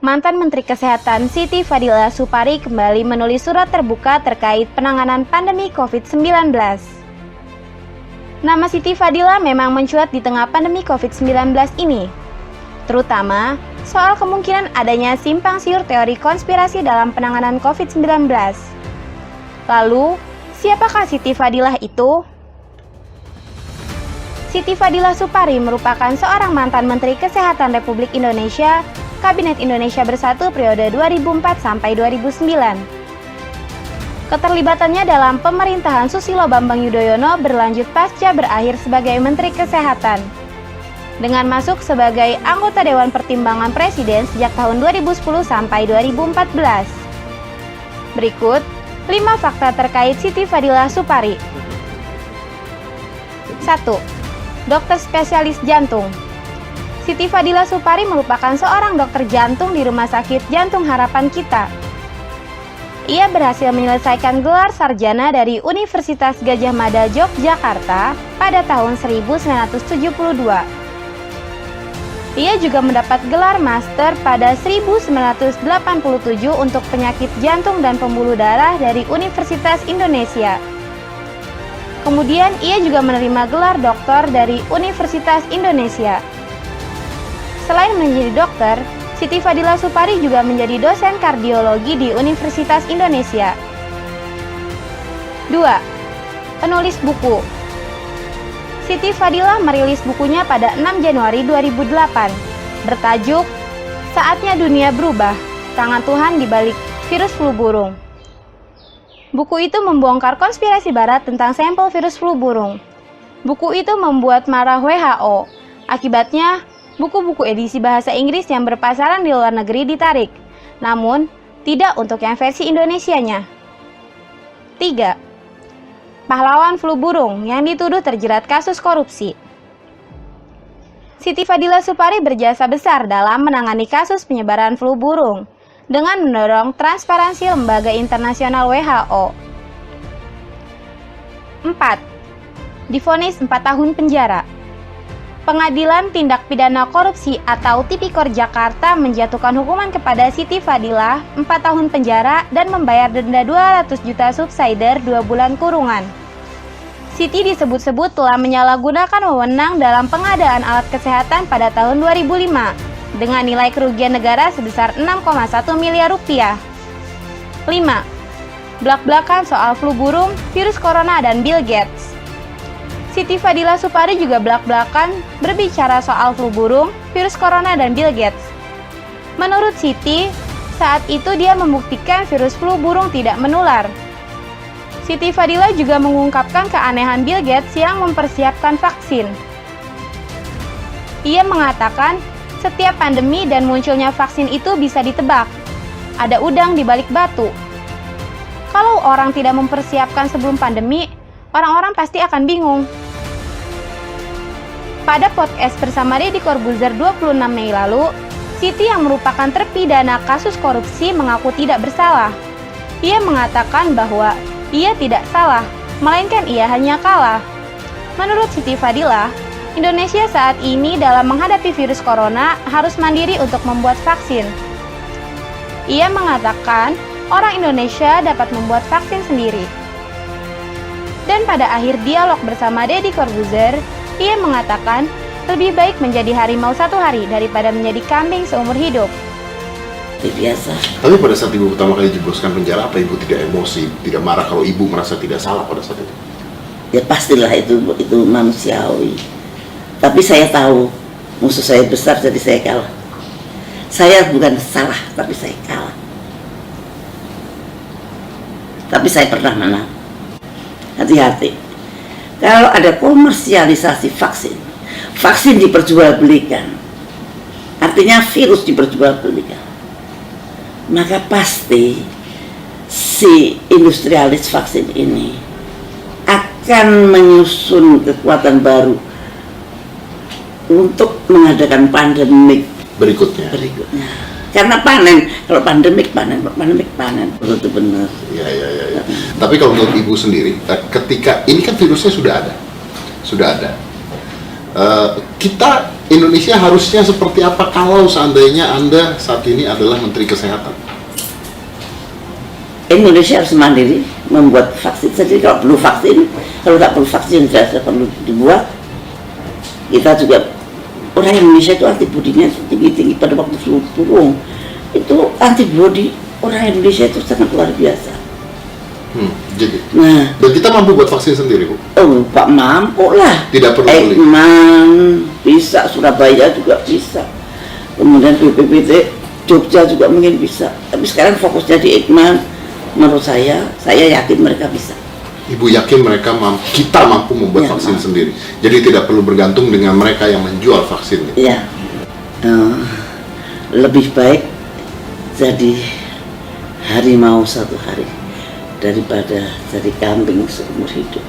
Mantan Menteri Kesehatan Siti Fadila Supari kembali menulis surat terbuka terkait penanganan pandemi COVID-19. Nama Siti Fadila memang mencuat di tengah pandemi COVID-19 ini, terutama soal kemungkinan adanya simpang siur teori konspirasi dalam penanganan COVID-19. Lalu, siapakah Siti Fadila itu? Siti Fadila Supari merupakan seorang mantan Menteri Kesehatan Republik Indonesia, Kabinet Indonesia Bersatu periode 2004 sampai 2009. Keterlibatannya dalam pemerintahan Susilo Bambang Yudhoyono berlanjut pasca berakhir sebagai Menteri Kesehatan, dengan masuk sebagai anggota Dewan Pertimbangan Presiden sejak tahun 2010 sampai 2014. Berikut 5 fakta terkait Siti Fadila Supari. 1. Dokter spesialis jantung. Siti Fadila Supari merupakan seorang dokter jantung di Rumah Sakit Jantung Harapan Kita. Ia berhasil menyelesaikan gelar sarjana dari Universitas Gadjah Mada Yogyakarta pada tahun 1972. Ia juga mendapat gelar master pada 1987 untuk penyakit jantung dan pembuluh darah dari Universitas Indonesia. Kemudian ia juga menerima gelar doktor dari Universitas Indonesia. Selain menjadi dokter, Siti Fadila Supari juga menjadi dosen kardiologi di Universitas Indonesia. 2. Penulis buku. Siti Fadila merilis bukunya pada 6 Januari 2008, bertajuk Saatnya Dunia Berubah, Tangan Tuhan di Balik Virus Flu Burung. Buku itu membongkar konspirasi barat tentang sampel virus flu burung. Buku itu membuat marah WHO. Akibatnya, buku-buku edisi bahasa Inggris yang berpasaran di luar negeri ditarik, namun tidak untuk yang versi Indonesianya. 3. Pahlawan flu burung yang dituduh terjerat kasus korupsi. Siti Fadila Supari berjasa besar dalam menangani kasus penyebaran flu burung dengan mendorong transparansi lembaga internasional WHO. 4. Divonis 4 tahun penjara. Pengadilan Tindak Pidana Korupsi atau Tipikor Jakarta menjatuhkan hukuman kepada Siti Fadila 4 tahun penjara dan membayar denda 200 juta subsidiar 2 bulan kurungan. Siti disebut-sebut telah menyalahgunakan wewenang dalam pengadaan alat kesehatan pada tahun 2005 dengan nilai kerugian negara sebesar 6,1 miliar rupiah. 5. Blak-blakan soal flu burung, virus corona, dan Bill Gates. Siti Fadila Supari juga belak-belakan berbicara soal flu burung, virus corona, dan Bill Gates. Menurut Siti, saat itu dia membuktikan virus flu burung tidak menular. Siti Fadila juga mengungkapkan keanehan Bill Gates yang mempersiapkan vaksin. Ia mengatakan, setiap pandemi dan munculnya vaksin itu bisa ditebak. Ada udang di balik batu. Kalau orang tidak mempersiapkan sebelum pandemi, orang-orang pasti akan bingung. Pada podcast bersama Deddy Corbuzier 26 Mei lalu, Siti yang merupakan terpidana kasus korupsi mengaku tidak bersalah. Ia mengatakan bahwa ia tidak salah, melainkan ia hanya kalah. Menurut Siti Fadila, Indonesia saat ini dalam menghadapi virus corona harus mandiri untuk membuat vaksin. Ia mengatakan orang Indonesia dapat membuat vaksin sendiri. Dan pada akhir dialog bersama Deddy Corbuzier, ia mengatakan lebih baik menjadi harimau 1 hari daripada menjadi kambing seumur hidup. Biasa. Tapi pada saat ibu pertama kali dijebloskan penjara, apa ibu tidak emosi, tidak marah kalau ibu merasa tidak salah pada saat itu? Ya pastilah itu manusiawi. Tapi saya tahu musuh saya besar, jadi saya kalah. Saya bukan salah, tapi saya kalah. Tapi saya pernah menang. Hati-hati. Kalau ada komersialisasi vaksin, vaksin diperjualbelikan, artinya virus diperjualbelikan, maka pasti si industrialis vaksin ini akan menyusun kekuatan baru untuk mengadakan pandemik berikutnya. Karena panen, kalau pandemik panen, betul benar. Ya. Tapi kalau menurut ibu sendiri, ketika ini kan virusnya sudah ada. Kita Indonesia harusnya seperti apa kalau seandainya Anda saat ini adalah Menteri Kesehatan? Indonesia harus mandiri, membuat vaksin sendiri. Kalau perlu vaksin, kalau tak perlu vaksin tidak perlu dibuat. Kita juga, orang Indonesia itu antibodinya tinggi pada waktu flu burung. Itu antibodi orang Indonesia itu sangat luar biasa. Jadi. Nah, Dan kita mampu buat vaksin sendiri, Bu? oh Pak, mampu lah. Tidak perlu beli. Ekman bisa, Surabaya juga bisa. Kemudian BPPT Jogja juga mungkin bisa. Tapi sekarang fokusnya di Ekman. Menurut saya yakin mereka bisa. Ibu yakin kita mampu membuat Ya, vaksin mampu. sendiri. Jadi tidak perlu bergantung dengan mereka yang menjual vaksin. Ya, lebih baik jadi harimau satu hari daripada jadi kambing seumur hidup.